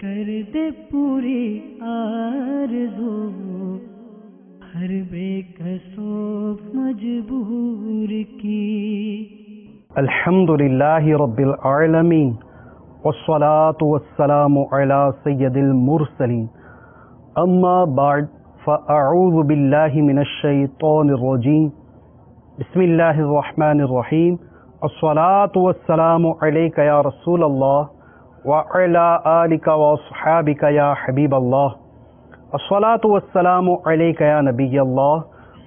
کر دے پوری آرزو ہر بے کسو مجبور کی. الحمد للہ رب العالمین والصلاة والسلام علی سید المرسلین. اما بعد فاعوذ باللہ من الشیطان الرجیم. بسم اللہ الرحمن الرحیم. الصلاة والسلام علیک یا رسول اللہ وعلی آلک واصحابک یا حبیب اللہ. الصلاة والسلام علیک یا نبی اللہ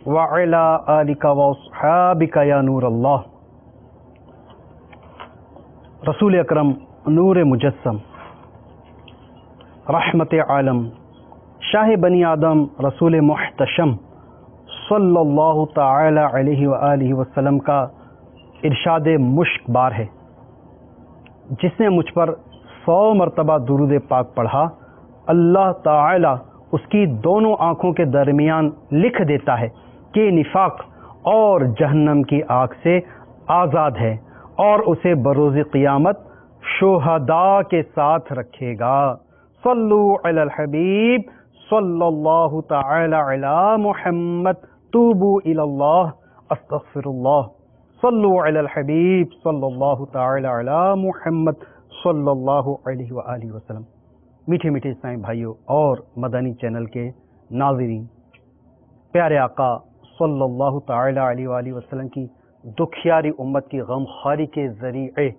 وعلی آلک واصحابک یا نور اللہ. رسول اکرم نور مجسم رحمت عالم شاہ بنی آدم رسول محتشم صلی اللہ تعالی علیہ وآلہ وسلم کا ارشاد مشک بار ہے، جس نے مجھ پر 100 مرتبہ درود پاک پڑھا اللہ تعالی اس کی دونوں آنکھوں کے درمیان لکھ دیتا ہے کہ نفاق اور جہنم کی آگ سے آزاد ہے اور اسے بروز قیامت شہداء کے ساتھ رکھے گا. صلو علی الحبیب صلی اللہ تعالی علی محمد توبوا الی اللہ استغفر اللہ. صلو علی الحبیب صلی اللہ تعالی علی محمد صلی اللہ علیہ وآلہ وسلم. میٹھے میٹھے اسلامی بھائیوں اور مدنی چینل کے ناظرین، پیارے آقا صلی اللہ تعالی علیہ وآلہ وسلم کی دکھیاری امت کی غمخواری کے ذریعے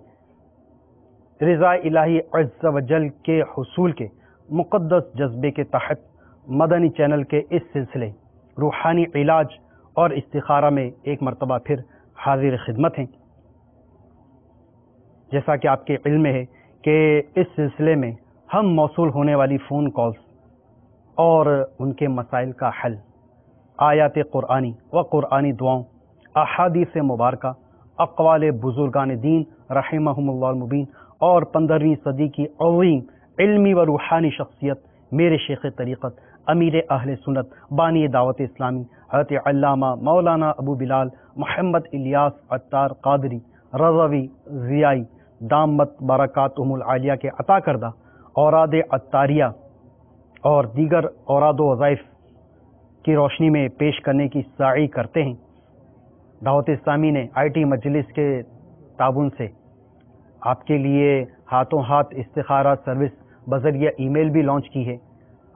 رضا الہی عز و جل کے حصول کے مقدس جذبے کے تحت مدنی چینل کے اس سلسلے روحانی علاج اور استخارہ میں ایک مرتبہ پھر حاضر خدمت ہیں. جیسا کہ آپ کے علم میں ہے کہ اس سلسلے میں ہم موصول ہونے والی فون کالز اور ان کے مسائل کا حل، آیات قرآنی و قرآنی دعاؤں، احادیث مبارکہ، اقوال بزرگان دین رحمہم اللہ المبین اور 15ویں صدی کی عظیم علمی و روحانی شخصیت میرے شیخ طریقت امیر اہل سنت بانی دعوت اسلامی حضرت علامہ مولانا ابو بلال محمد الیاس عطار قادری رضوی ضیائی دامت برکاتہم العالیہ کے عطا کردہ اوراد عطاریہ اور دیگر اوراد و وظائف کی روشنی میں پیش کرنے کی سعی کرتے ہیں. دعوت اسلامی نے IT مجلس کے تعاون سے آپ کے لیے ہاتھوں ہاتھ استخارہ سروس بذریعہ ای میل بھی لانچ کی ہے.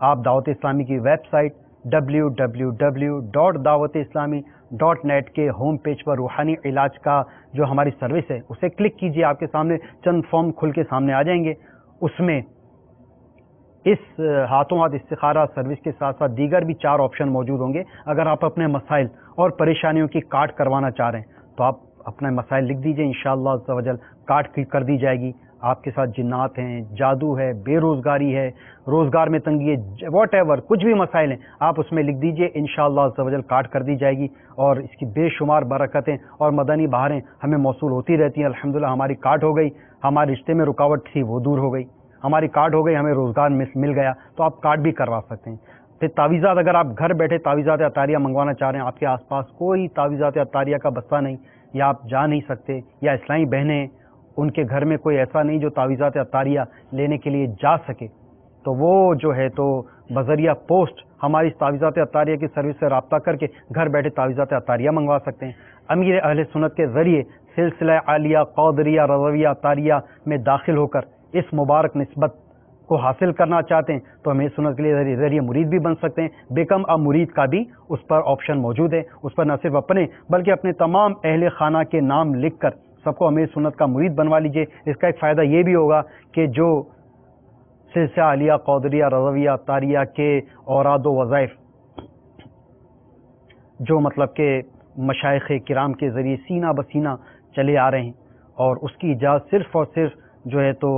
آپ دعوت اسلامی کی ویب سائٹ www.dawat-islami.net کے ہوم پیج پر روحانی علاج کا جو ہماری سروس ہے اسے کلک کیجئے. آپ کے سامنے چند فارم کھل کے سامنے آ جائیں گے. اس میں اس ہاتھوں ہاتھ استخارہ سروس کے ساتھ ساتھ دیگر بھی 4 آپشن موجود ہوں گے. اگر آپ اپنے مسائل اور پریشانیوں کی کاٹ کروانا چاہ رہے ہیں تو آپ اپنے مسائل لکھ دیجئے، انشاءاللہ عز و جل کاٹ کر دی جائے گی. آپ کے ساتھ جنات ہیں، جادو ہے، بے روزگاری ہے، روزگار میں تنگی ہے، واٹ ایور کچھ بھی مسائل ہیں آپ اس میں لکھ دیجئے، انشاءاللہ عز و جل کاٹ کر دی جائے گی. اور اس کی بے شمار برکتیں اور مدنی بہاریں ہمیں موصول ہوتی رہتی ہیں. الحمدللہ ہماری کاٹ ہو گئی، ہمارے رشتے میں رکاوٹ تھی وہ دور ہو گئی، ہماری کاٹ ہو گئی، ہمیں روزگار مل گیا. تو آپ کاٹ بھی کروا سکتے ہیں. پھر تعویذات، اگر آپ گھر بیٹھے تعویذات عطاریہ منگوانا چاہ رہے ہیں، آپ کے آس پاس کوئی تعویذات عطاریہ کا بستہ نہیں یا آپ جا نہیں سکتے، یا اسلامی بہنیں ان کے گھر میں کوئی ایسا نہیں جو تعویذات عطاریہ لینے کے لیے جا سکے، تو وہ جو ہے تو بذریعہ پوسٹ ہماری تعویذات عطاریہ کی سروس سے رابطہ کر کے گھر بیٹھے تعویذات عطاریہ منگوا سکتے ہیں. امیر اہل سنت کے ذریعے سلسلہ عالیہ قادریہ رضویہ عطاریہ میں داخل ہو کر اس مبارک نسبت کو حاصل کرنا چاہتے ہیں تو ہمیں سنت کے لیے ذریعہ مرید بھی بن سکتے ہیں. بیکم ا مرید کا بھی اس پر آپشن موجود ہے. اس پر نہ صرف اپنے بلکہ اپنے تمام اہل خانہ کے نام لکھ کر سب کو امیر سنت کا مرید بنوا لیجئے. اس کا ایک فائدہ یہ بھی ہوگا کہ جو سلسلہ عالیہ قادریہ رضویہ عطاریہ کے اوراد و وظائف جو مطلب کہ مشائخ کرام کے ذریعے سینہ بسینہ چلے آ رہے ہیں، اور اس کی اجازت صرف اور صرف جو ہے تو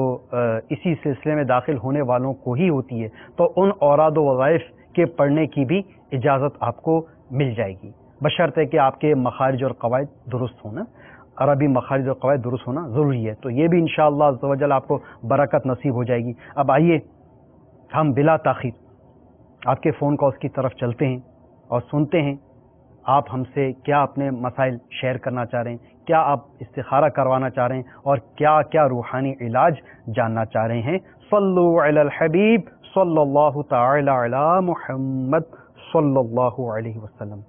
اسی سلسلے میں داخل ہونے والوں کو ہی ہوتی ہے، تو ان اوراد و وظائف کے پڑھنے کی بھی اجازت آپ کو مل جائے گی، بشرطے کہ آپ کے مخارج اور قواعد درست ہونا، عربی مخارج اور قواعد درست ہونا ضروری ہے. تو یہ بھی انشاءاللہ عز و جل آپ کو برکت نصیب ہو جائے گی. اب آئیے ہم بلا تاخیر آپ کے فون کالز کی طرف چلتے ہیں اور سنتے ہیں آپ ہم سے کیا اپنے مسائل شیئر کرنا چاہ رہے ہیں، کیا آپ استخارہ کروانا چاہ رہے ہیں، اور کیا کیا روحانی علاج جاننا چاہ رہے ہیں. صلو علی الحبیب صلی اللہ تعالی علی محمد صلی اللہ علیہ وسلم۔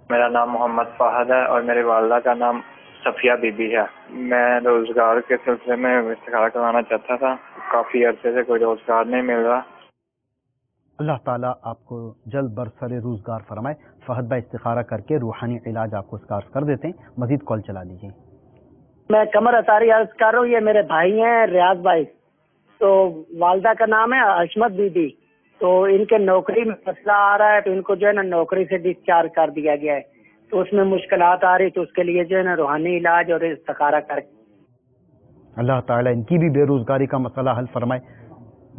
میرا نام محمد فہد ہے اور میری والدہ کا نام صفیہ بی بی ہے۔ میں روزگار کے سلسلے میں استخارہ کروانا چاہتا تھا، کافی عرصے سے کوئی روزگار نہیں مل رہا۔ اللہ تعالیٰ آپ کو جلد برسر روزگار فرمائے۔ فہد بھائی استخارہ کر کے روحانی علاج آپ کو اس کا عرض کر دیتے ہیں، مزید کال چلا دیجیے۔ میں قمر اطاری عرض کر رہا ہوں، یہ میرے بھائی ہیں ریاض بھائی، تو والدہ کا نام ہے عصمت بی بی، تو ان کے نوکری میں مسئلہ آ رہا ہے، تو ان کو جو ہے نا نوکری سے ڈسچارج کر دیا گیا ہے، تو اس میں مشکلات آ رہی، تو اس کے لیے جو ہے نا روحانی علاج اور استخارہ کر کے اللہ تعالیٰ ان کی بھی بے روزگاری کا مسئلہ حل فرمائے۔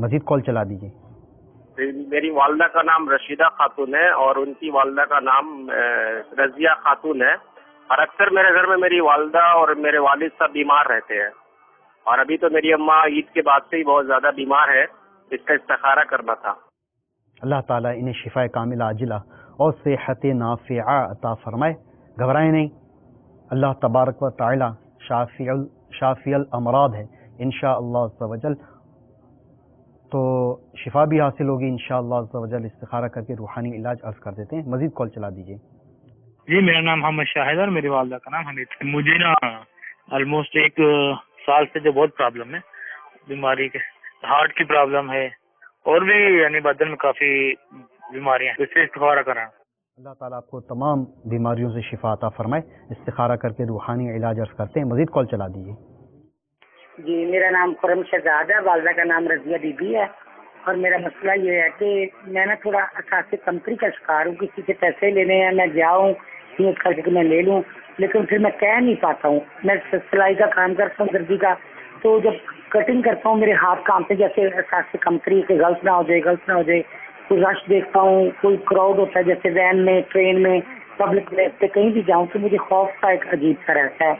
مزید کال چلا دیجیے۔ میری والدہ کا نام رشیدہ خاتون ہے اور ان کی والدہ کا نام رضیہ خاتون ہے، اور اکثر میرے گھر میں میری والدہ اور میرے والد سب بیمار رہتے ہیں، اور ابھی تو میری اماں عید کے بعد سے ہی بہت زیادہ بیمار ہے، اس کا استخارہ کرنا تھا۔ اللہ تعالیٰ انہیں شفا کاملہ عاجلہ اور صحت نافعہ عطا فرمائے۔ گھبرائیں نہیں، اللہ تبارک و تعالی شافی الامراض ہے انشاءاللہ عز و جل، تو شفا بھی حاصل ہوگی انشاءاللہ عز و جل۔ استخارہ کر کے روحانی علاج عرض کر دیتے ہیں، مزید کال چلا دیجیے۔ جی میرا نام محمد شاہد اور میری والدہ کا نام حمید۔ مجھے نا آلموسٹ 1 سال سے جو بہت پرابلم ہے بیماری کے، ہارٹ کی پرابلم ہے اور بھی یعنی بدن میں کافی بیماریاں ہیں، اس سے استخارہ کرا۔ اللہ تعالیٰ آپ کو تمام بیماریوں سے شفا عطا فرمائے۔ استخارہ کر کے روحانی علاج عرض کرتے ہیں، مزید کال چلا دیجیے۔ جی میرا نام خرم شہزاد ہے، والدہ کا نام رضیہ بی بی ہے، اور میرا مسئلہ یہ ہے کہ میں نا تھوڑا اثاثے کمتری کا شکار ہوں، کسی سے پیسے لینے ہیں، میں جاؤں نیت کر کے میں لے لوں، لیکن پھر میں کہہ نہیں پاتا ہوں۔ میں سلائی کا کام کرتا ہوں، درزی کا، تو جب کٹنگ کرتا ہوں میرے ہاتھ کانپتے جیسے اثاثے کمتری کے، غلط نہ ہو جائے، کوئی رش دیکھتا ہوں، کوئی کراؤڈ ہوتا ہے جیسے وین میں، ٹرین میں، پبلک پلیس پہ کہیں بھی جاؤں تو مجھے خوف کا ایک عجیب سا رہتا ہے،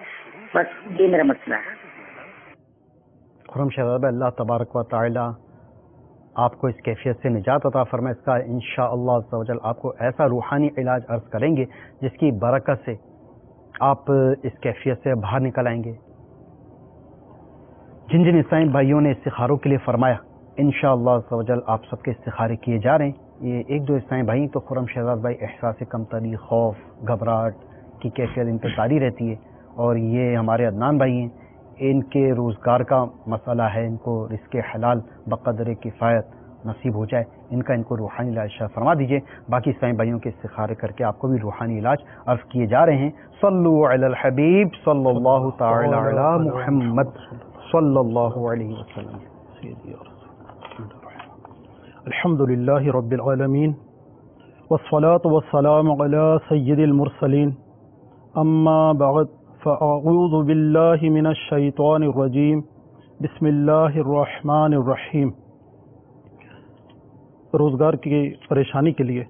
بس یہ میرا مسئلہ ہے۔ خرم شہزاد، اللہ تبارک و تعالی آپ کو اس کیفیت سے نجات عطا فرمائے۔ اس کا انشاءاللہ عز و جل آپ کو ایسا روحانی علاج عرض کریں گے جس کی برکت سے آپ اس کیفیت سے باہر نکل آئیں گے۔ جن جن عیسائی بھائیوں نے استخاروں کے لیے فرمایا، انشاءاللہ عز و جل آپ سب کے استخارے کیے جا رہے ہیں۔ یہ 1-2 عیسائی بھائی تو خرم شہزاد بھائی احساس کمتری، خوف، گھبراہٹ کی کیفیت ان پہ طاری رہتی ہے، اور یہ ہمارے عدنان بھائی ہیں، ان کے روزگار کا مسئلہ ہے، ان کو رزق حلال بقدر کفایت نصیب ہو جائے، ان کو روحانی علاج فرما دیجئے۔ باقی عیسائی بھائیوں کے استخارے کر کے آپ کو بھی روحانی علاج عرض کیے جا رہے ہیں۔ صلو علی الحبیب صلی اللہ تعالی علی محمد صلی اللہ علیہ وسلم۔ الحمدللہ رب العالمین والصلاة والسلام علی سید المرسلین، اما بعد فاعوذ باللہ من الشیطان الرجیم، بسم اللہ الرحمن الرحیم۔ روزگار کی پریشانی کے لیے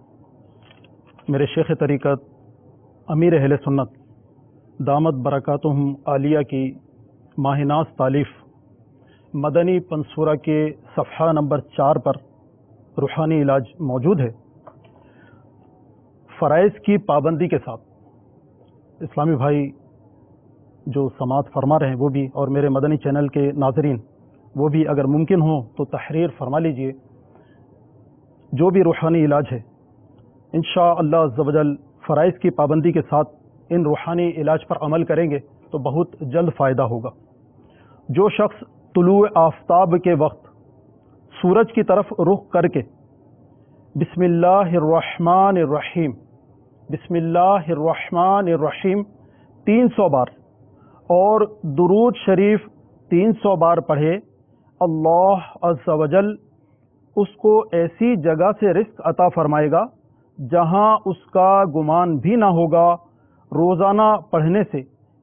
میرے شیخ طریقت امیر اہل سنت دامت برکاتہم عالیہ کی ماہ ناز تالیف مدنی پنصورہ کے صفحہ نمبر 4 پر روحانی علاج موجود ہے۔ فرائض کی پابندی کے ساتھ اسلامی بھائی جو سماعت فرما رہے ہیں وہ بھی، اور میرے مدنی چینل کے ناظرین وہ بھی اگر ممکن ہو تو تحریر فرما لیجئے۔ جو بھی روحانی علاج ہے انشاءاللہ عز و جل فرائض کی پابندی کے ساتھ ان روحانی علاج پر عمل کریں گے تو بہت جلد فائدہ ہوگا۔ جو شخص طلوع آفتاب کے وقت سورج کی طرف رخ کر کے بسم اللہ الرحمن الرحیم، بسم اللہ الرحمن الرحیم 300 بار اور درود شریف 300 بار پڑھے، اللہ عز و جل اس کو ایسی جگہ سے رزق عطا فرمائے گا جہاں اس کا گمان بھی نہ ہوگا۔ روزانہ پڑھنے سے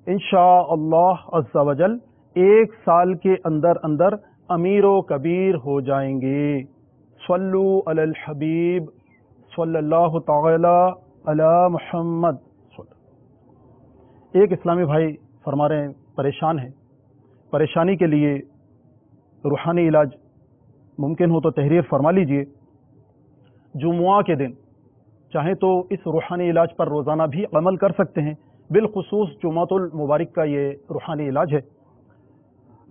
انشاءاللہ عز و جل 1 سال کے اندر اندر امیر و کبیر ہو جائیں گے۔ صلو علی الحبیب صلی اللہ تعالی علی محمد۔ ایک اسلامی بھائی فرما رہے ہیں پریشان ہیں، پریشانی کے لیے روحانی علاج ممکن ہو تو تحریر فرما لیجئے۔ جمعہ کے دن چاہیں تو اس روحانی علاج پر روزانہ بھی عمل کر سکتے ہیں، بالخصوص جمعۃ المبارک کا یہ روحانی علاج ہے۔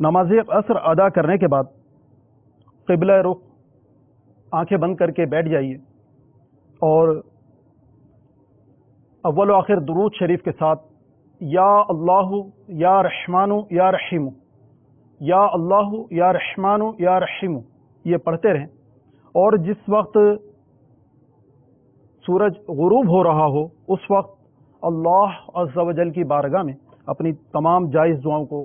نماز عصر ادا کرنے کے بعد قبلہ رخ آنکھیں بند کر کے بیٹھ جائیے اور اول و آخر درود شریف کے ساتھ یا اللہ یا رحمان یا رحیم، یا اللہ یا رحمان یا رحیم یہ پڑھتے رہیں، اور جس وقت سورج غروب ہو رہا ہو اس وقت اللہ عز و جل کی بارگاہ میں اپنی تمام جائز دعاؤں کو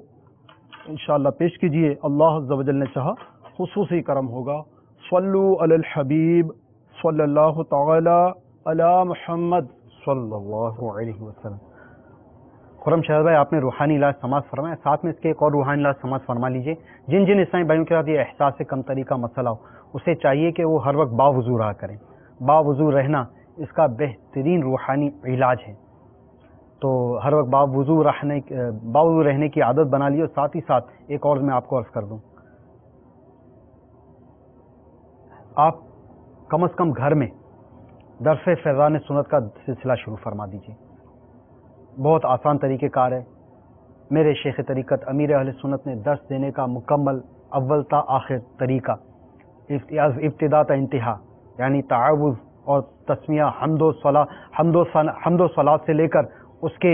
انشاءاللہ پیش کیجئے۔ اللہ عز و جل نے چاہا خصوصی کرم ہوگا۔ صلو علی الحبیب صلی اللہ تعالی علی محمد صلی اللہ علیہ وسلم۔ خرم شہزاد بھائی، آپ نے روحانی علاج سماعت فرمایا، ساتھ میں اس کے ایک اور روحانی علاج سماعت فرما لیجئے۔ جن جن اسلامی بھائیوں کے ساتھ یہ احساس کمتری کا مسئلہ ہو، اسے چاہیے کہ وہ ہر وقت باوضو رہا کریں۔ باوضو رہنا اس کا بہترین روحانی علاج ہے، تو ہر وقت باوضو رہنے کی عادت بنا لیے۔ اور ساتھ ہی ساتھ ایک اور میں آپ کو عرض کر دوں، آپ کم از کم گھر میں درس فیضان سنت کا سلسلہ شروع فرما دیجیے۔ بہت آسان طریقہ کار ہے۔ میرے شیخ طریقت امیر اہل سنت نے درس دینے کا مکمل اول تا آخر طریقہ، ابتدا تا انتہا، یعنی تعوذ اور تسمیہ، حمد و صلات سے لے کر اس کے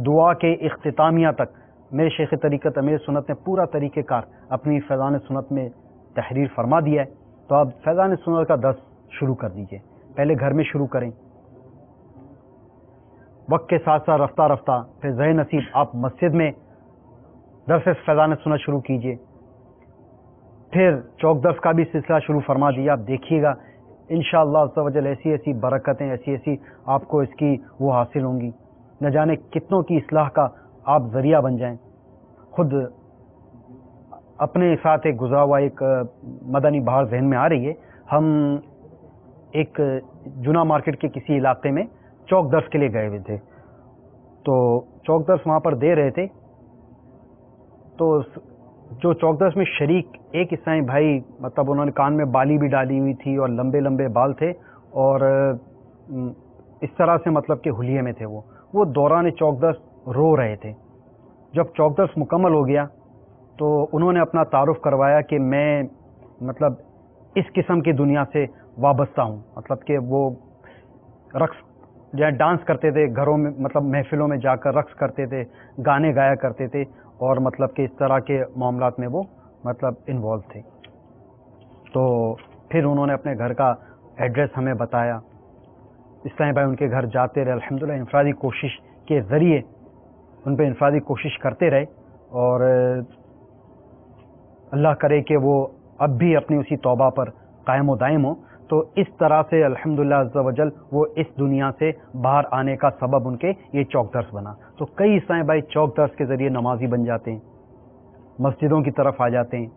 دعا کے اختتامیہ تک میرے شیخ طریقت امیر سنت نے پورا طریقہ کار اپنی فیضان سنت میں تحریر فرما دیا ہے۔ تو آپ فیضان سنت کا درس شروع کر دیجئے، پہلے گھر میں شروع کریں، وقت کے ساتھ ساتھ رفتہ رفتہ پھر ذہ نصیب آپ مسجد میں درس فیضان سنت شروع کیجئے، پھر چوک درس کا بھی سلسلہ شروع فرما دیا۔ آپ دیکھیے گا انشاءاللہ عز و جل ایسی ایسی برکتیں، ایسی آپ کو اس کی وہ حاصل ہوں گی، نہ جانے کتنوں کی اصلاح کا آپ ذریعہ بن جائیں۔ خود اپنے ساتھ ایک گزرا ہوا ایک مدنی بہار ذہن میں آ رہی ہے۔ ہم ایک جنا مارکیٹ کے کسی علاقے میں چوک درس کے لیے گئے ہوئے تھے، تو چوک درس وہاں پر دے رہے تھے، تو جو چوک درس میں شریک ایک اسلامی بھائی، مطلب انہوں نے کان میں بالی بھی ڈالی ہوئی تھی اور لمبے لمبے بال تھے، اور اس طرح سے مطلب کہ حلیے میں تھے، وہ دوران چوک درس رو رہے تھے۔ جب چوک درس مکمل ہو گیا تو انہوں نے اپنا تعارف کروایا کہ میں مطلب اس قسم کی دنیا سے وابستہ ہوں، مطلب کہ وہ رقص یا ڈانس کرتے تھے گھروں میں، مطلب محفلوں میں جا کر رقص کرتے تھے، گانے گایا کرتے تھے، اور مطلب کہ اس طرح کے معاملات میں وہ مطلب انوالو تھے۔ تو پھر انہوں نے اپنے گھر کا ایڈریس ہمیں بتایا، اسلامی بھائی ان کے گھر جاتے رہے، الحمدللہ انفرادی کوشش کے ذریعے ان پہ انفرادی کوشش کرتے رہے، اور اللہ کرے کہ وہ اب بھی اپنی اسی توبہ پر قائم و دائم ہوں۔ تو اس طرح سے الحمدللہ عز و جل وہ اس دنیا سے باہر آنے کا سبب ان کے یہ چوک درس بنا۔ تو کئی اسلامی بھائی چوک درس کے ذریعے نمازی بن جاتے ہیں، مسجدوں کی طرف آ جاتے ہیں،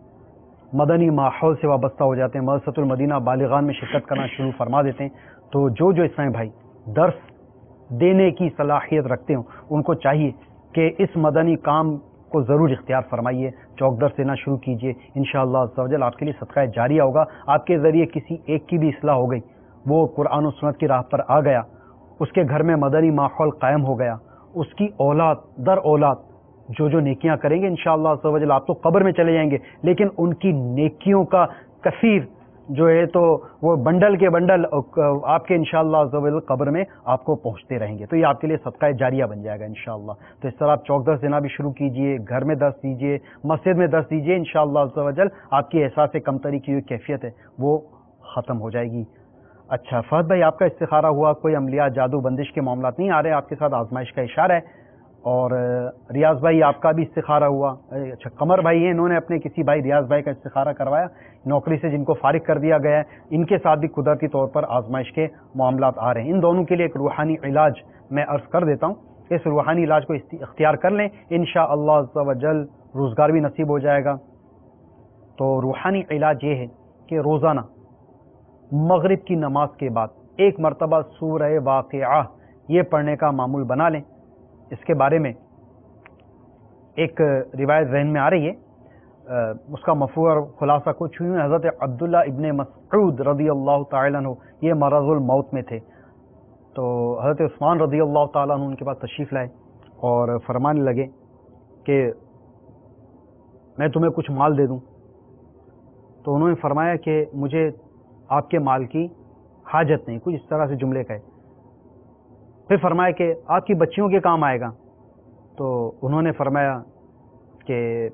مدنی ماحول سے وابستہ ہو جاتے ہیں، مدرسۃ المدینہ بالغان میں شرکت کرنا شروع فرما دیتے ہیں۔ تو جو اسلامی بھائی درس دینے کی صلاحیت رکھتے ہوں ان کو چاہیے کہ اس مدنی کام کو ضرور اختیار فرمائیے، چوک درس دینا شروع کیجیے۔ انشاءاللہ عز و جل آپ کے لیے صدقہ جاریہ ہوگا۔ آپ کے ذریعے کسی ایک کی بھی اصلاح ہو گئی، وہ قرآن و سنت کی راہ پر آ گیا، اس کے گھر میں مدنی ماحول قائم ہو گیا، اس کی اولاد در اولاد جو نیکیاں کریں گے انشاءاللہ عز و جل، آپ تو قبر میں چلے جائیں گے لیکن ان کی نیکیوں کا کثیر جو ہے تو وہ بنڈل کے بنڈل آپ کے انشاءاللہ عز و جل قبر میں آپ کو پہنچتے رہیں گے۔ تو یہ آپ کے لیے صدقہ جاریہ بن جائے گا انشاءاللہ۔ تو اس طرح آپ چوک درس دینا بھی شروع کیجئے، گھر میں درس دیجئے، مسجد میں درس دیجئے، انشاءاللہ عز و جل آپ کی احساس کمتری کی جو کیفیت ہے وہ ختم ہو جائے گی۔ اچھا فہد بھائی، آپ کا استخارہ ہوا، کوئی عملیات جادو بندش کے معاملات نہیں آ رہے، آپ کے ساتھ آزمائش کا اشارہ ہے۔ اور ریاض بھائی آپ کا بھی استخارہ ہوا۔ اچھا قمر بھائی ہیں، انہوں نے اپنے کسی بھائی ریاض بھائی کا استخارہ کروایا نوکری سے، جن کو فارغ کر دیا گیا ہے، ان کے ساتھ بھی قدرتی طور پر آزمائش کے معاملات آ رہے ہیں۔ ان دونوں کے لیے ایک روحانی علاج میں عرض کر دیتا ہوں، اس روحانی علاج کو اختیار کر لیں، انشاءاللہ عز و جل روزگار بھی نصیب ہو جائے گا۔ تو روحانی علاج یہ ہے کہ روزانہ مغرب کی نماز کے بعد ایک مرتبہ سورہ واقعہ یہ پڑھنے کا معمول بنا لیں۔ اس کے بارے میں ایک روایت ذہن میں آ رہی ہے، اس کا مفہوم اور خلاصہ کچھ ہوئی، حضرت عبداللہ ابن مسعود رضی اللہ تعالیٰ عنہ یہ مرض الموت میں تھے، تو حضرت عثمان رضی اللہ تعالیٰ عنہ ان کے پاس تشریف لائے اور فرمانے لگے کہ میں تمہیں کچھ مال دے دوں؟ تو انہوں نے فرمایا کہ مجھے آپ کے مال کی حاجت نہیں، کچھ اس طرح سے جملے کہے. پھر فرمایا کہ آپ کی بچیوں کے کام آئے گا. تو انہوں نے فرمایا کہ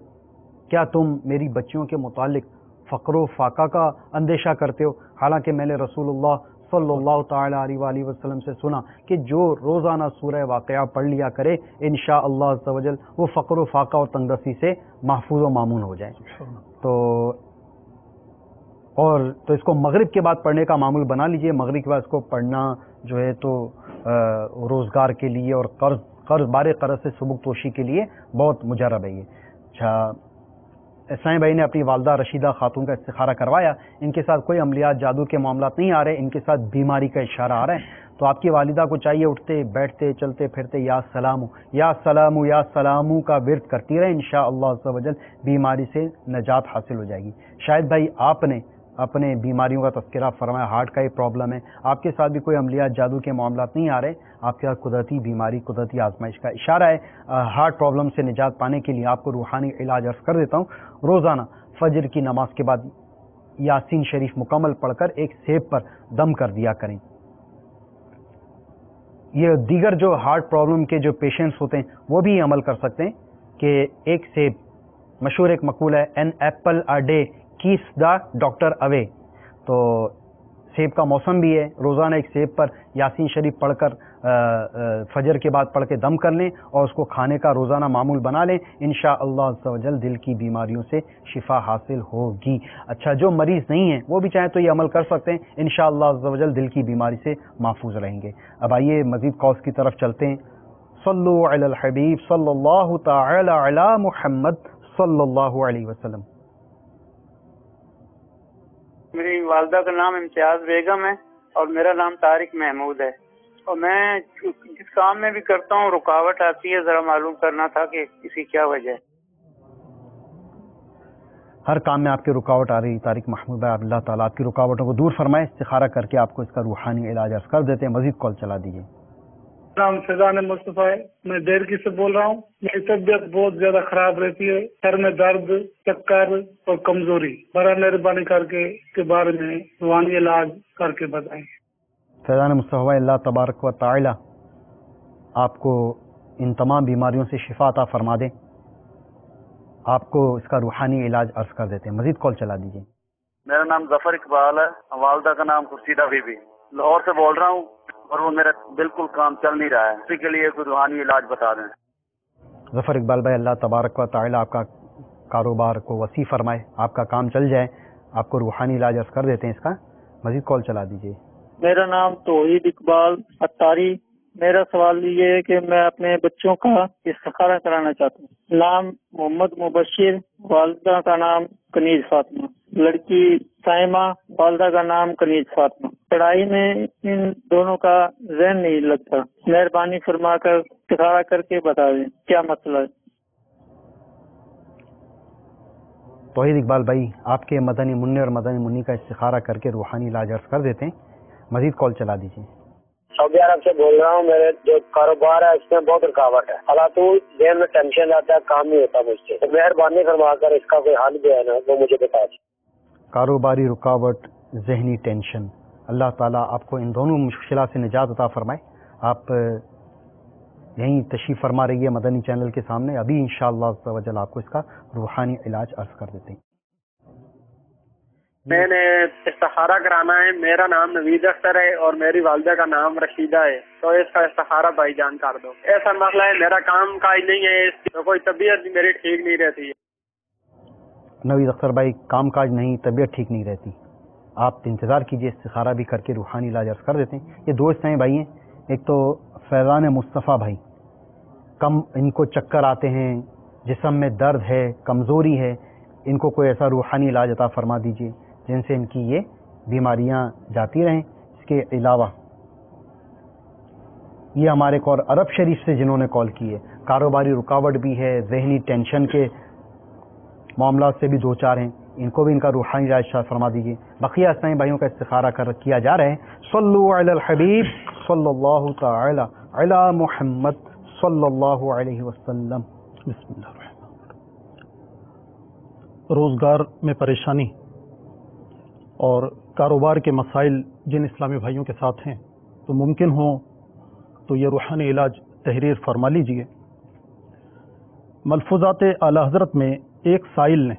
کیا تم میری بچیوں کے متعلق فقر و فاقہ کا اندیشہ کرتے ہو؟ حالانکہ میں نے رسول اللہ صلی اللہ تعالی علیہ وآلہ وسلم سے سنا کہ جو روزانہ سورہ واقعہ پڑھ لیا کرے انشاءاللہ عز و جل وہ فقر و فاقہ اور تنگدستی سے محفوظ و مامون ہو جائے. تو اس کو مغرب کے بعد پڑھنے کا معمول بنا لیجئے. مغرب کے بعد اس کو پڑھنا جو ہے تو روزگار کے لیے اور قرض بار قرض سے سبک توشی کے لیے بہت مجرب ہے یہ. اچھا، اسلام بھائی نے اپنی والدہ رشیدہ خاتون کا استخارہ کروایا. ان کے ساتھ کوئی عملیات جادو کے معاملات نہیں آ رہے، ان کے ساتھ بیماری کا اشارہ آ رہا ہے. تو آپ کی والدہ کو چاہیے اٹھتے بیٹھتے چلتے پھرتے یا سلام یا سلام یا سلام کا ورد کرتی رہے، انشاءاللہ عز و جل بیماری سے نجات حاصل ہو جائے گی. شاید بھائی آپ نے اپنے بیماریوں کا تذکرہ فرمایا، ہارٹ کا یہ پرابلم ہے، آپ کے ساتھ بھی کوئی عملیات جادو کے معاملات نہیں آ رہے، آپ کے ساتھ قدرتی بیماری قدرتی آزمائش کا اشارہ ہے. ہارٹ پرابلم سے نجات پانے کے لیے آپ کو روحانی علاج عرض کر دیتا ہوں. روزانہ فجر کی نماز کے بعد یاسین شریف مکمل پڑھ کر ایک سیب پر دم کر دیا کریں. یہ دیگر جو ہارٹ پرابلم کے جو پیشنٹس ہوتے ہیں وہ بھی عمل کر سکتے ہیں کہ ایک سیب، مشہور ایک مقولہ ہے an apple a day keeps the doctor away. تو سیب کا موسم بھی ہے، روزانہ ایک سیب پر یاسین شریف پڑھ کر فجر کے بعد پڑھ کے دم کر لیں اور اس کو کھانے کا روزانہ معمول بنا لیں، انشاءاللہ عز و جل دل کی بیماریوں سے شفا حاصل ہوگی. اچھا، جو مریض نہیں ہیں وہ بھی چاہیں تو یہ عمل کر سکتے ہیں، انشاءاللہ عز و جل دل کی بیماری سے محفوظ رہیں گے. اب آئیے مزید کالز کی طرف چلتے ہیں. صلو علی الحبیب صلی اللہ تعالی علی محمد صلی اللہ علیہ وسلم. میری والدہ کا نام امتیاز بیگم ہے اور میرا نام طارق محمود ہے، اور میں جس کام میں بھی کرتا ہوں رکاوٹ آتی ہے، ذرا معلوم کرنا تھا کہ اس کی کیا وجہ ہے. ہر کام میں آپ کی رکاوٹ آ رہی طارق محمود بھائی، اللہ تعالیٰ آپ کی رکاوٹوں کو دور فرمائے. استخارہ کر کے آپ کو اس کا روحانی علاج عرض کر دیتے ہیں. مزید کال چلا دیجیے. نام فیضان مصطفیٰ ہے، میں دیرکی سے بول رہا ہوں. میری طبیعت بہت زیادہ خراب رہتی ہے، سر میں درد، چکر اور کمزوری. برائے مہربانی کر کے اس کے بارے میں روحانی علاج کر کے بتائیں. فیضان مصطفیٰ، اللہ تبارک و تعالی آپ کو ان تمام بیماریوں سے شفا عطا فرما دیں. آپ کو اس کا روحانی علاج عرض کر دیتے ہیں. مزید کال چلا دیجیے. میرا نام ظفر اقبال ہے، والدہ کا نام خورشیدہ بی بی. لاہور سے بول رہا ہوں اور وہ میرا بالکل کام چل نہیں رہا ہے، اسی کے لیے کوئی روحانی علاج بتا دیں. ظفر اقبال بھائی، اللہ تبارک و تعالی آپ کا کاروبار کو وسیع فرمائے، آپ کا کام چل جائے. آپ کو روحانی علاج عرض کر دیتے ہیں اس کا. مزید کال چلا دیجیے. میرا نام توحید اقبال اتاری. میرا سوال یہ ہے کہ میں اپنے بچوں کا استخارہ کرانا چاہتا ہوں. نام محمد مبشر، والدہ کا نام کنیز فاطمہ. لڑکی سائمہ، والدہ کا نام کنیز فاطمہ. پڑھائی میں ان دونوں کا ذہن نہیں لگتا، مہربانی فرما کر استخارہ کر کے بتا دیں کیا مسئلہ ہے. توحید اقبال بھائی، آپ کے مدنی منع اور مدنی منی کا استخارہ کر کے روحانی علاج عرض کر دیتے ہیں. مزید کال چلا دیجیے. سعودی عرب سے بول رہا ہوں. میرے جو کاروبار ہے اس میں بہت رکاوٹ ہے، حالانکہ دیر میں ٹینشن آتا ہے، کام نہیں ہوتا مجھ سے. تو مہربانی فرما کر اس کا کوئی حل جو ہے نا وہ مجھے بتا دیں. کاروباری رکاوٹ، ذہنی ٹینشن، اللہ تعالیٰ آپ کو ان دونوں مشکلات سے نجات عطا فرمائے. آپ یہیں تشریف فرما رہی ہے مدنی چینل کے سامنے. ابھی انشاءاللہ عز و جل آپ کو اس کا روحانی علاج عرض کر دیتے ہیں. میں نے استخارہ کرانا ہے. میرا نام نوید اختر ہے اور میری والدہ کا نام رشیدہ ہے. تو اس کا استخارہ بھائی جان کر دو. ایسا مسئلہ ہے، میرا کام کاج نہیں ہے، تو کوئی طبیعت میری ٹھیک نہیں رہتی ہے. نوید اختر بھائی، کام کاج نہیں، طبیعت ٹھیک نہیں رہتی. آپ انتظار کیجئے، استخارہ بھی کر کے روحانی علاج عرض کر دیتے ہیں. یہ دو ہیں بھائی ہیں. ایک تو فیضان مصطفیٰ بھائی، ان کو چکر آتے ہیں، جسم میں درد ہے، کمزوری ہے. ان کو کوئی ایسا روحانی علاج عطا فرما دیجئے جن سے ان کی یہ بیماریاں جاتی رہیں. اس کے علاوہ یہ ہمارے ایک اور عرب شریف سے جنہوں نے کال کی ہے، کاروباری رکاوٹ بھی ہے، ذہنی ٹینشن کے معاملات سے بھی دو چار ہیں، ان کو بھی ان کا روحانی علاج فرما دیجیے. بقیہ اسلامی بھائیوں کا استخارہ کیا جا رہا ہے. صلو علی الحبیب صلی اللہ تعالی علی محمد صلی اللہ علیہ وسلم. بسم اللہ الرحمن الرحیم. روزگار میں پریشانی اور کاروبار کے مسائل جن اسلامی بھائیوں کے ساتھ ہیں تو ممکن ہو تو یہ روحانی علاج تحریر فرما لیجئے۔ ملفوظات اعلیٰ حضرت میں ایک سائل نے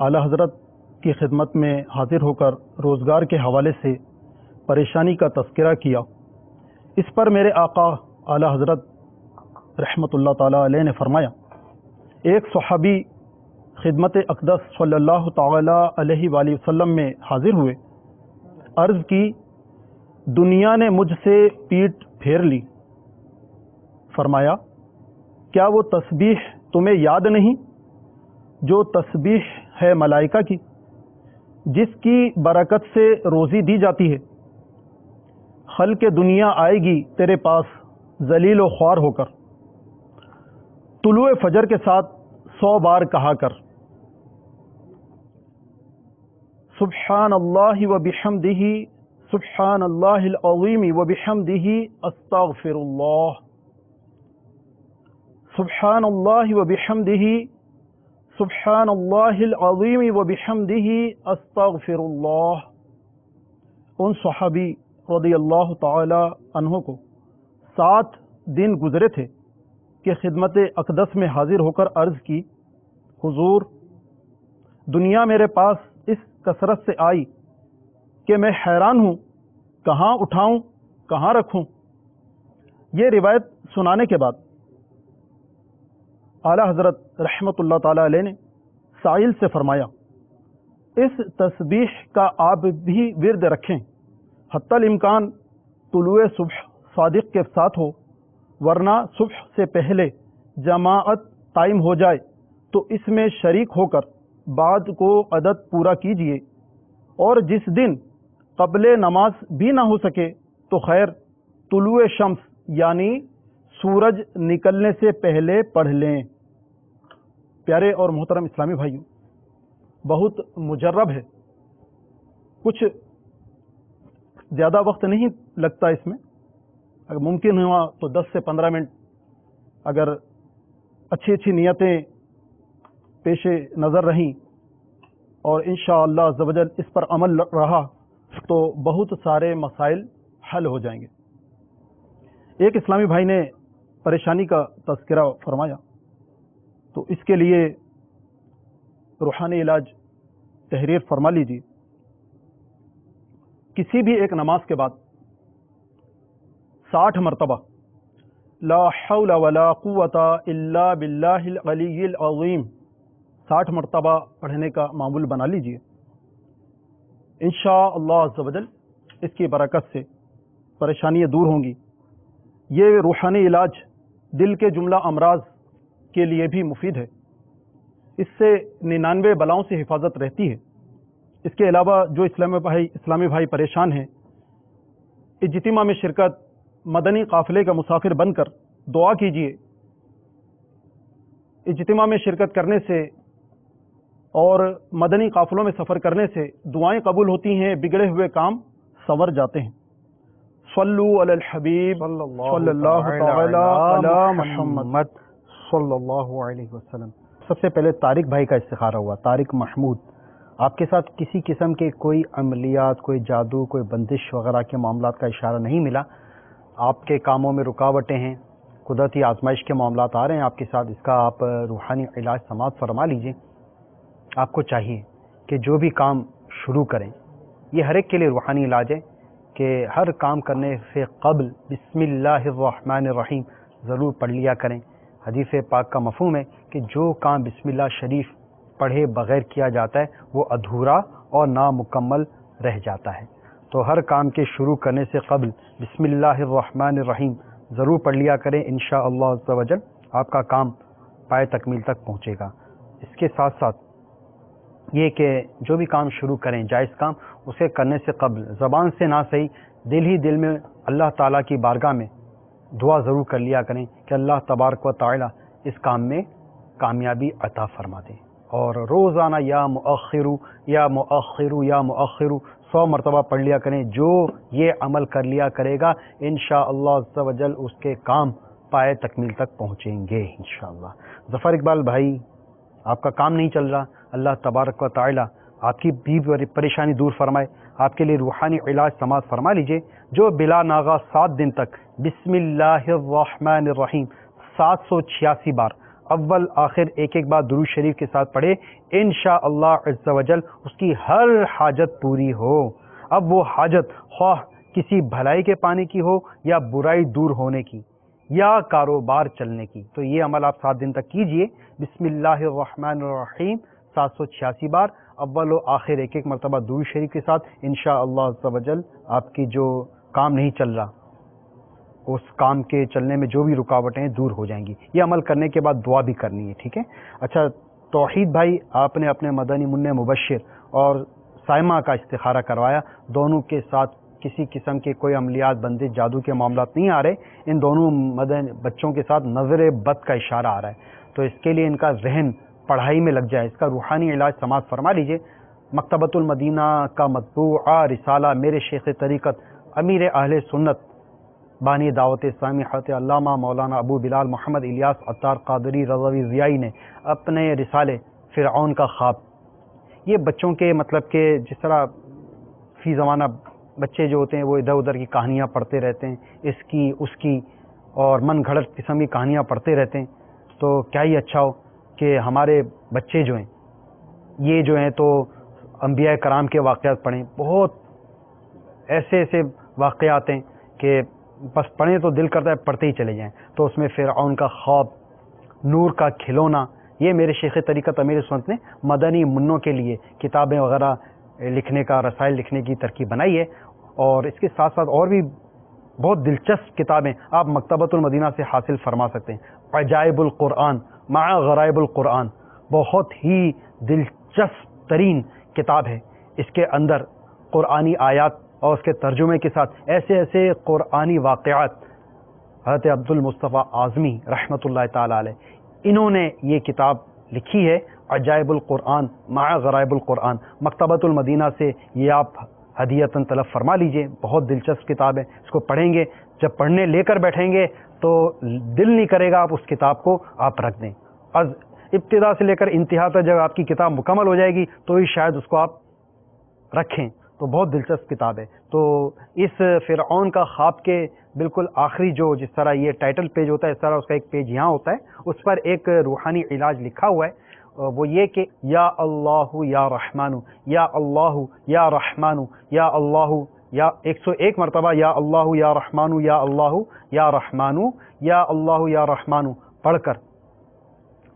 اعلیٰ حضرت کی خدمت میں حاضر ہو کر روزگار کے حوالے سے پریشانی کا تذکرہ کیا۔ اس پر میرے آقا اعلیٰ حضرت رحمۃ اللہ تعالیٰ علیہ نے فرمایا، ایک صحابی خدمت اقدس صلی اللہ تعالیٰ علیہ وآلہ وسلم میں حاضر ہوئے، عرض کی دنیا نے مجھ سے پیٹ پھیر لی۔ فرمایا کیا وہ تسبیح تمہیں یاد نہیں جو تسبیح ہے ملائکہ کی، جس کی برکت سے روزی دی جاتی ہے؟ خلق دنیا آئے گی تیرے پاس ذلیل و خوار ہو کر، طلوع فجر کے ساتھ 100 بار کہا کر سبحان اللہ و بحمدہ سبحان اللہ العظیم و بحمدہ استغفر اللہ، سبحان اللہ و بحمدہ سبحان اللہ العظیم و بحمدہ استغفر اللہ۔ ان صحابی رضی اللہ تعالی عنہ کو 7 دن گزرے تھے کہ خدمت اقدس میں حاضر ہو کر عرض کی، حضور دنیا میرے پاس اس کثرت سے آئی کہ میں حیران ہوں، کہاں اٹھاؤں کہاں رکھوں۔ یہ روایت سنانے کے بعد اعلیٰ حضرت رحمۃ اللہ تعالی علیہ نے سائل سے فرمایا، اس تسبیح کا آپ بھی ورد رکھیں، حتی الامکان طلوع صبح صادق کے ساتھ ہو، ورنہ صبح سے پہلے جماعت قائم ہو جائے تو اس میں شریک ہو کر بعد کو عدد پورا کیجیے، اور جس دن قبل نماز بھی نہ ہو سکے تو خیر طلوع شمس یعنی سورج نکلنے سے پہلے پڑھ لیں۔ پیارے اور محترم اسلامی بھائیوں، بہت مجرب ہے، کچھ زیادہ وقت نہیں لگتا اس میں، اگر ممکن ہوا تو 10 سے 15 منٹ اگر اچھی اچھی نیتیں پیش نظر رہیں اور انشاءاللہ عز و جل اس پر عمل رہا تو بہت سارے مسائل حل ہو جائیں گے۔ ایک اسلامی بھائی نے پریشانی کا تذکرہ فرمایا، تو اس کے لیے روحانی علاج تحریر فرما لیجیے۔ کسی بھی ایک نماز کے بعد 60 مرتبہ لا حول ولا قوت الا باللہ العلی العظیم 60 مرتبہ پڑھنے کا معمول بنا لیجئے، انشاءاللہ عز و جل اس کی برکت سے پریشانیاں دور ہوں گی۔ یہ روحانی علاج دل کے جملہ امراض کے لیے بھی مفید ہے، اس سے 99 بلاؤں سے حفاظت رہتی ہے۔ اس کے علاوہ جو اسلامی بھائی پریشان ہیں، اجتماع میں شرکت، مدنی قافلے کا مسافر بن کر دعا کیجیے۔ اجتماع میں شرکت کرنے سے اور مدنی قافلوں میں سفر کرنے سے دعائیں قبول ہوتی ہیں، بگڑے ہوئے کام سنور جاتے ہیں۔ صلو علی الحبیب صلی اللہ تعالی علی محمد صلی اللہ علیہ وسلم۔ سب سے پہلے طارق بھائی کا استخارہ ہوا، طارق محمود، آپ کے ساتھ کسی قسم کے کوئی عملیات، کوئی جادو، کوئی بندش وغیرہ کے معاملات کا اشارہ نہیں ملا، آپ کے کاموں میں رکاوٹیں ہیں، قدرتی آزمائش کے معاملات آ رہے ہیں آپ کے ساتھ، اس کا آپ روحانی علاج سماعت فرما لیجئے۔ آپ کو چاہیے کہ جو بھی کام شروع کریں، یہ ہر ایک کے لیے روحانی علاج ہے کہ ہر کام کرنے سے قبل بسم اللہ الرحمن الرحیم ضرور پڑھ لیا کریں۔ حدیث پاک کا مفہوم ہے کہ جو کام بسم اللہ شریف پڑھے بغیر کیا جاتا ہے وہ ادھورا اور نامکمل رہ جاتا ہے، تو ہر کام کے شروع کرنے سے قبل بسم اللہ الرحمن الرحیم ضرور پڑھ لیا کریں، انشاءاللہ عز و جل آپ کا کام پائے تکمیل تک پہنچے گا۔ اس کے ساتھ ساتھ یہ کہ جو بھی کام شروع کریں، جائز کام، اسے کرنے سے قبل زبان سے نہ صحیح دل ہی دل میں اللہ تعالیٰ کی بارگاہ میں دعا ضرور کر لیا کریں کہ اللہ تبارک و تعالی اس کام میں کامیابی عطا فرما دیں، اور روزانہ یا مؤخرو یا مؤخرو یا مؤخرو 100 مرتبہ پڑھ لیا کریں۔ جو یہ عمل کر لیا کرے گا انشاءاللہ عز و جل اس کے کام پائے تکمیل تک پہنچیں گے انشاءاللہ۔ ظفر اقبال بھائی، آپ کا کام نہیں چل رہا، اللہ تبارک و تعالی آپ کی بھی پریشانی دور فرمائے، آپ کے لیے روحانی علاج سماعت فرما لیجئے، جو بلا ناغہ 7 دن تک بسم اللہ الرحمن الرحیم 786 بار اول آخر ایک بار درود شریف کے ساتھ پڑھے، انشاءاللہ عز و جل اس کی ہر حاجت پوری ہو۔ اب وہ حاجت خواہ کسی بھلائی کے پانے کی ہو یا برائی دور ہونے کی یا کاروبار چلنے کی، تو یہ عمل آپ 7 دن تک کیجئے۔ بسم اللہ الرحمن الرحیم 786 بار اول و آخر ایک مرتبہ درود شریف کے ساتھ، انشاءاللہ عز و جل آپ کی جو کام نہیں چل رہا اس کام کے چلنے میں جو بھی رکاوٹیں ہیں دور ہو جائیں گی۔ یہ عمل کرنے کے بعد دعا بھی کرنی ہے، ٹھیک ہے؟ اچھا توحید بھائی، آپ نے اپنے مدنی منع مبشر اور سائمہ کا استخارہ کروایا، دونوں کے ساتھ کسی قسم کے کوئی عملیات بندش جادو کے معاملات نہیں آ رہے، ان دونوں بچوں کے ساتھ نظر بد کا اشارہ آ رہا ہے، تو اس کے لیے ان کا ذہن پڑھائی میں لگ جائے، اس کا روحانی علاج سماعت فرما لیجئے۔ مکتبۃ المدینہ کا مطبوعہ رسالہ میرے شیخ طریقت امیر اہل سنت بانی دعوت اسلامی حضرت علامہ مولانا ابو بلال محمد الیاس عطار قادری رضوی ضیائی نے اپنے رسالے فرعون کا خواب، یہ بچوں کے مطلب کہ جس طرح فی زمانہ بچے جو ہوتے ہیں وہ ادھر ادھر کی کہانیاں پڑھتے رہتے ہیں، اس کی اس کی اور من گھڑت قسم کی کہانیاں پڑھتے رہتے ہیں، تو کیا ہی اچھا ہو کہ ہمارے بچے جو ہیں یہ جو ہیں تو انبیاء کرام کے واقعات پڑھیں، بہت ایسے ایسے واقعات ہیں کہ بس پڑھیں تو دل کرتا ہے پڑھتے ہی چلے جائیں۔ تو اس میں فرعون کا خواب، نور کا کھلونا، یہ میرے شیخ طریقت امیر سنت نے مدنی منوں کے لیے کتابیں وغیرہ لکھنے کا، رسائل لکھنے کی ترکیب بنائی ہے، اور اس کے ساتھ ساتھ اور بھی بہت دلچسپ کتابیں آپ مکتبۃ المدینہ سے حاصل فرما سکتے ہیں۔ عجائب القرآن مع غرائب القرآن بہت ہی دلچسپ ترین کتاب ہے، اس کے اندر قرآنی آیات اور اس کے ترجمے کے ساتھ ایسے ایسے قرآنی واقعات، حضرت عبد المصطفیٰ اعظمی رحمۃ اللہ تعالی علیہ انہوں نے یہ کتاب لکھی ہے، عجائب القرآن مع غرائب القرآن، مکتبۃ المدینہ سے یہ آپ ہدیتاً طلب فرما لیجئے، بہت دلچسپ کتاب ہے، اس کو پڑھیں گے، جب پڑھنے لے کر بیٹھیں گے تو دل نہیں کرے گا آپ اس کتاب کو آپ رکھ دیں، از ابتدا سے لے کر انتہا تک جب آپ کی کتاب مکمل ہو جائے گی تو ہی شاید اس کو آپ رکھیں، تو بہت دلچسپ کتاب ہے۔ تو اس فرعون کا خواب کے بالکل آخری جو جس طرح یہ ٹائٹل پیج ہوتا ہے اس طرح اس کا ایک پیج یہاں ہوتا ہے، اس پر ایک روحانی علاج لکھا ہوا ہے، وہ یہ کہ یا اللہ یا رحمانو، یا اللہ یا رحمانو، یا اللہ یا 101 مرتبہ یا اللہ یا رحمانو، یا اللہ یا رحمانو، یا اللہ یا رحمانو پڑھ کر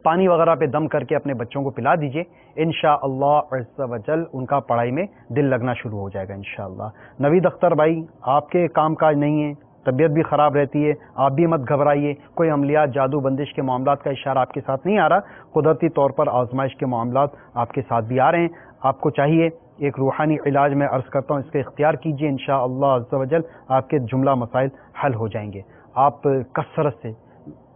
پانی وغیرہ پہ دم کر کے اپنے بچوں کو پلا دیجئے، انشاءاللہ عز و جل ان کا پڑھائی میں دل لگنا شروع ہو جائے گا انشاءاللہ۔ نوید اختر بھائی، آپ کے کام کاج نہیں ہے، طبیعت بھی خراب رہتی ہے، آپ بھی مت گھبرائیے، کوئی عملیات جادو بندش کے معاملات کا اشارہ آپ کے ساتھ نہیں آ رہا، قدرتی طور پر آزمائش کے معاملات آپ کے ساتھ بھی آ رہے ہیں، آپ کو چاہیے ایک روحانی علاج میں عرض کرتا ہوں اس کا اختیار کیجئے، انشاءاللہ عز و جل آپ کے جملہ مسائل حل ہو جائیں گے۔ آپ کثرت سے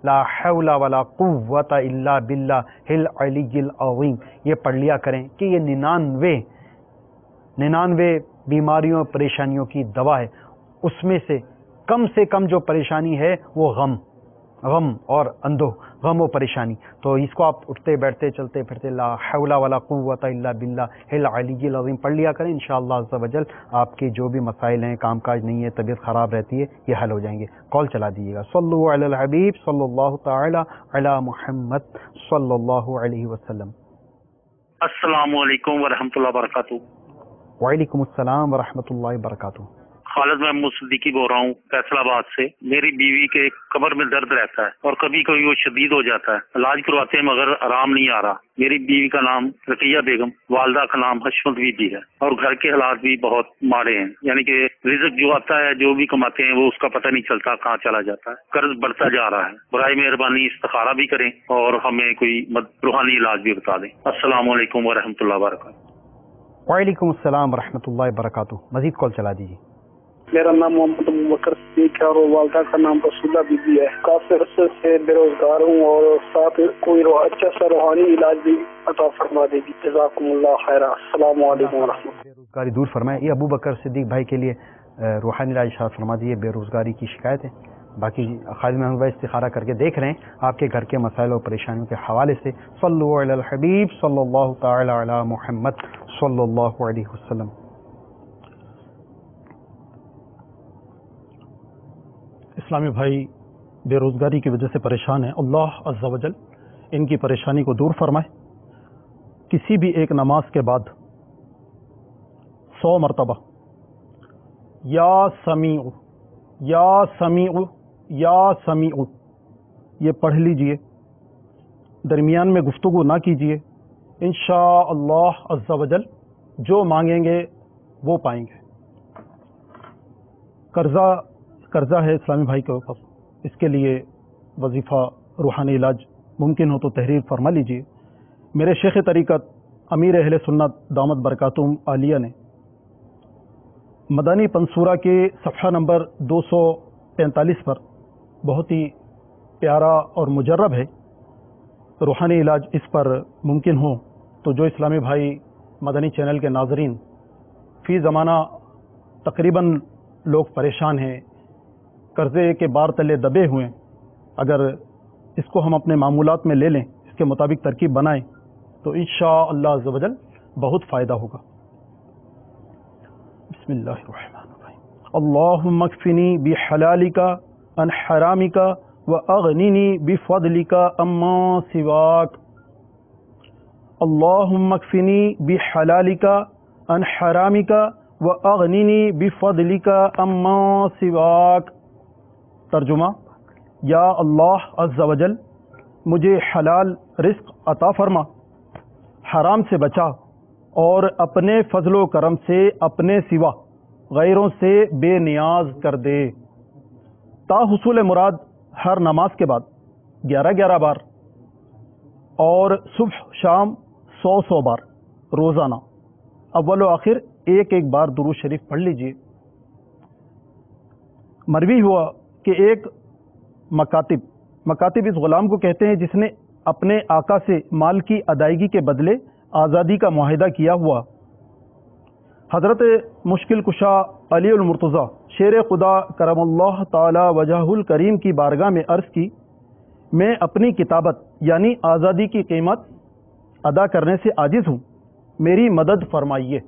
لا حول ولا قوت الا باللہ العلی العظیم یہ پڑھ لیا کریں کہ یہ 99 بیماریوں پریشانیوں کی دوا ہے، اس میں سے کم جو پریشانی ہے وہ غم اور اندوہ، غم و پریشانی، تو اس کو آپ اٹھتے بیٹھتے چلتے پھرتے لا حول ولا قوت الا باللہ العلی العظیم پڑھ لیا کریں، انشاءاللہ عز و جل آپ کے جو بھی مسائل ہیں، کام کاج نہیں ہے، طبیعت خراب رہتی ہے، یہ حل ہو جائیں گے۔ کال چلا دیجیے گا۔ صلو علی الحبیب صلی اللہ تعالی علی محمد صلی اللہ علیہ وسلم۔ السلام علیکم ورحمۃ اللہ وبرکاتہ۔ وعلیکم السلام ورحمۃ اللہ وبرکاتہ۔ خالد محمود صدیقی بول رہا ہوں فیصل آباد سے۔ میری بیوی کے کمر میں درد رہتا ہے اور کبھی کبھی وہ شدید ہو جاتا ہے، علاج کرواتے ہیں مگر آرام نہیں آ رہا۔ میری بیوی کا نام رقیہ بیگم، والدہ کا نام حشمت بی بی ہے، اور گھر کے حالات بھی بہت ماڑے ہیں، یعنی کہ رزق جو آتا ہے جو بھی کماتے ہیں وہ اس کا پتہ نہیں چلتا کہاں چلا جاتا ہے، قرض بڑھتا جا رہا ہے۔ برائے مہربانی استخارہ بھی کریں اور ہمیں کوئی روحانی علاج بھی بتا دیں۔ السلام علیکم ورحمۃ اللہ وبرکاتہ۔ وعلیکم السلام ورحمۃ اللہ وبرکاتہ۔ مزید کال چلا دیجیے۔ میرا نام محمد ابو بکر صدیق ہے اور والدہ کا نام رسولہ بی بی ہے۔ کافی عرصے سے بے روزگار ہوں اور ساتھ کوئی اچھا سا روحانی علاج بھی عطا فرما دے گی۔ جزاکم اللہ خیر۔ السلام علیکم ورحمۃ اللہ۔ بے روزگاری دور فرمائے۔ یہ ابو بکر صدیق بھائی کے لیے روحانی علاج ارشاد فرما دیے، بے روزگاری کی شکایت ہے، باقی خالد محمود بھائی استخارہ کر کے دیکھ رہے ہیں آپ کے گھر کے مسائل اور پریشانیوں کے حوالے سے. صلو علی الحبیب صلی اللہ تعالی علی محمد صلی اللہ علیہ وسلم. اسلامی بھائی بے روزگاری کی وجہ سے پریشان ہیں. اللہ عز و جل ان کی پریشانی کو دور فرمائے. کسی بھی ایک نماز کے بعد 100 مرتبہ یا سمیع یا سمیع یا سمیع یہ پڑھ لیجئے. درمیان میں گفتگو نہ کیجئے. انشاءاللہ عز و جل جو مانگیں گے وہ پائیں گے. قرضہ ہے اسلامی بھائی کے اوپر, اس کے لیے وظیفہ روحانی علاج ممکن ہو تو تحریر فرما لیجئے. میرے شیخ طریقت امیر اہل سنت دامت برکاتہم عالیہ نے مدنی پنصورہ کے صفحہ نمبر 245 پر بہت ہی پیارا اور مجرب ہے روحانی علاج. اس پر ممکن ہو تو جو اسلامی بھائی مدنی چینل کے ناظرین فی زمانہ تقریباً لوگ پریشان ہیں, قرضے کے بار تلے دبے ہوئے ہیں, اگر اس کو ہم اپنے معمولات میں لے لیں, اس کے مطابق ترکیب بنائیں تو انشاءاللہ عز و جل بہت فائدہ ہوگا. بسم اللہ الرحمن الرحیم. اللہم اکفنی بحلالک عن حرامک واغننی بفضلک عما سواک. اللہم اکفنی بحلالک عن حرامک واغننی بفضلک عما سواک. ترجمہ: یا اللہ عز و جل مجھے حلال رزق عطا فرما, حرام سے بچا, اور اپنے فضل و کرم سے اپنے سوا غیروں سے بے نیاز کر دے. تا حصول مراد ہر نماز کے بعد 11 بار اور صبح شام 100 بار روزانہ اول و آخر ایک بار درود شریف پڑھ لیجئے. مروی ہوا کہ ایک مکاتب اس غلام کو کہتے ہیں جس نے اپنے آقا سے مال کی ادائیگی کے بدلے آزادی کا معاہدہ کیا ہوا. حضرت مشکل کشا علی المرتضیٰ شیر خدا کرم اللہ تعالی وجہ الکریم کی بارگاہ میں عرض کی, میں اپنی کتابت یعنی آزادی کی قیمت ادا کرنے سے عاجز ہوں, میری مدد فرمائیے.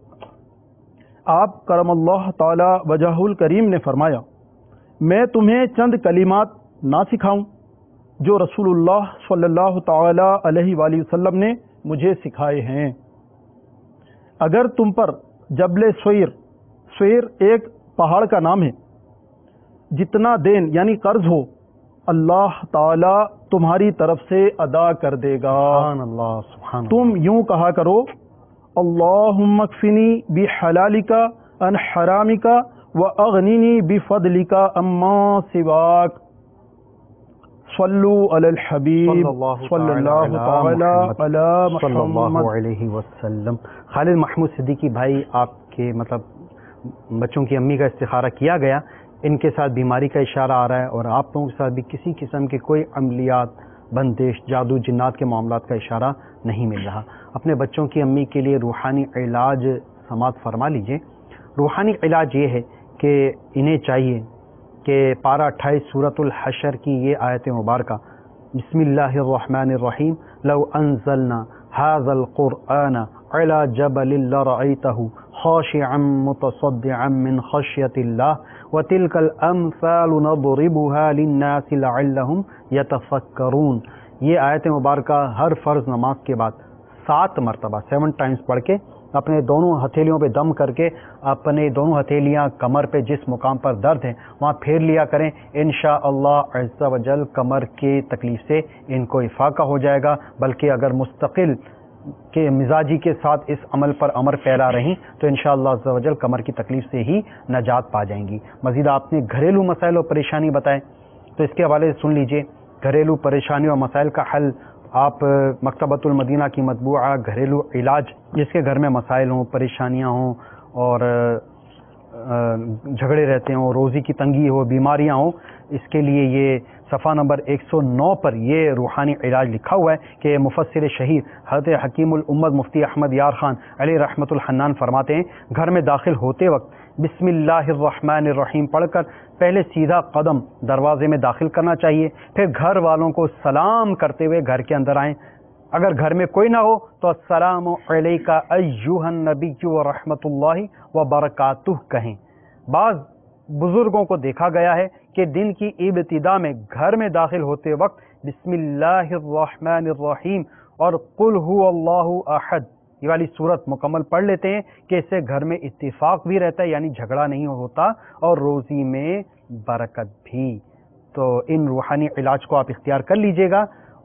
آپ کرم اللہ تعالی وجہ الکریم نے فرمایا, میں تمہیں چند کلمات نہ سکھاؤں جو رسول اللہ صلی اللہ تعالی علیہ وآلہ وسلم نے مجھے سکھائے ہیں. اگر تم پر جبل سویر ایک پہاڑ کا نام ہے, جتنا دین یعنی قرض ہو اللہ تعالی تمہاری طرف سے ادا کر دے گا. سبحان اللہ, سبحان اللہ. تم یوں کہا کرو, اللہم اکفنی بحلالک عن حرامک واغننی بفضلک عما سواک. صلو علی الحبیب صلی اللہ تعالی علی محمد علیہ وسلم. خالد محمود صدیقی بھائی, آپ کے مطلب بچوں کی امی کا استخارہ کیا گیا, ان کے ساتھ بیماری کا اشارہ آ رہا ہے, اور آپ لوگوں کے ساتھ بھی کسی قسم کے کوئی عملیات, بندش, جادو, جنات کے معاملات کا اشارہ نہیں مل رہا. اپنے بچوں کی امی کے لیے روحانی علاج سماعت فرما لیجئے. روحانی علاج یہ ہے کہ انہیں چاہیے کہ پارہ 28 سورۃ الحشر کی یہ آیت مبارکہ, بسم اللہ الرحمن الرحیم, لو انزلنا هذا القرآن على جبل لرأيته خاشعا متصدعا من خشية الله وتلك الأمثال نضربها للناس لعلهم يتفكرون. یہ آیت مبارکہ ہر فرض نماز کے بعد 7 مرتبہ 7 ٹائمز پڑھ کے اپنے دونوں ہتھیلیوں پہ دم کر کے اپنے دونوں ہتھیلیاں کمر پہ جس مقام پر درد ہے وہاں پھیر لیا کریں. انشاءاللہ عز و جل کمر کی تکلیف سے ان کو افاقہ ہو جائے گا. بلکہ اگر مستقل کے مزاجی کے ساتھ اس عمل پر عمل پھیلا رہیں تو انشاءاللہ عز و جل کمر کی تکلیف سے ہی نجات پا جائیں گی. مزید آپ نے گھریلو مسائل اور پریشانی بتائے تو اس کے حوالے سے سن لیجئے. گھریلو پریشانیوں اور مسائل کا حل آپ مکتبۃ المدینہ کی مطبوعہ گھریلو علاج, جس کے گھر میں مسائل ہوں, پریشانیاں ہوں اور جھگڑے رہتے ہوں, روزی کی تنگی ہو, بیماریاں ہوں, اس کے لیے یہ صفحہ نمبر 109 پر یہ روحانی علاج لکھا ہوا ہے کہ مفسر شہیر حضرت حکیم الامت مفتی احمد یار خان علی رحمت الحنان فرماتے ہیں گھر میں داخل ہوتے وقت بسم اللہ الرحمن الرحیم پڑھ کر پہلے سیدھا قدم دروازے میں داخل کرنا چاہیے، پھر گھر والوں کو سلام کرتے ہوئے گھر کے اندر آئیں۔ اگر گھر میں کوئی نہ ہو تو السلام علیکہ ایہا النبی ورحمۃ اللہ وبرکاتہ کہیں۔ بعض بزرگوں کو دیکھا گیا ہے کہ دن کی ابتدا میں گھر میں داخل ہوتے وقت بسم اللہ الرحمن الرحیم اور قل هو اللہ احد یہ والی صورت مکمل پڑھ لیتے ہیں کہ اس سے گھر میں اتفاق بھی رہتا ہے، یعنی جھگڑا نہیں ہوتا اور روزی میں برکت بھی۔ تو ان روحانی علاج کو آپ اختیار کر لیجئے گا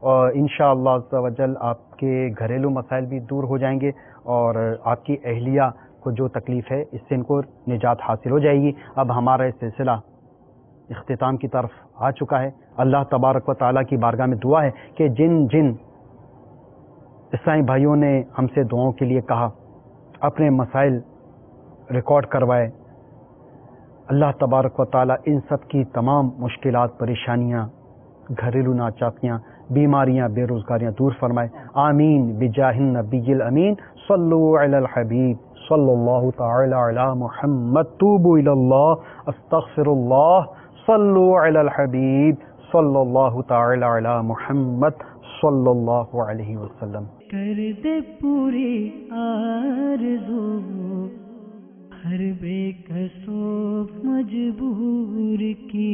اور انشاءاللہ عز و جل آپ کے گھریلو مسائل بھی دور ہو جائیں گے اور آپ کی اہلیہ کو جو تکلیف ہے اس سے ان کو نجات حاصل ہو جائے گی۔ اب ہمارا یہ سلسلہ اختتام کی طرف آ چکا ہے۔ اللہ تبارک و تعالیٰ کی بارگاہ میں دعا ہے کہ جن جن اسلامی بھائیوں نے ہم سے دعاؤں کے لیے کہا، اپنے مسائل ریکارڈ کروائے، اللہ تبارک و تعالیٰ ان سب کی تمام مشکلات، پریشانیاں، گھریلو ناچاکیاں، بیماریاں، بے روزگاریاں دور فرمائے۔ آمین بجاہ النبی الامین صلو علی الحبیب صلی اللہ تعالی علی محمد توبوا الی اللہ استغفر اللہ صلو علی الحبیب صلی اللہ تعالی علی محمد صلی اللہ علیہ وسلم۔ کر دے پوری آرزو ہر بے کسو مجبور کی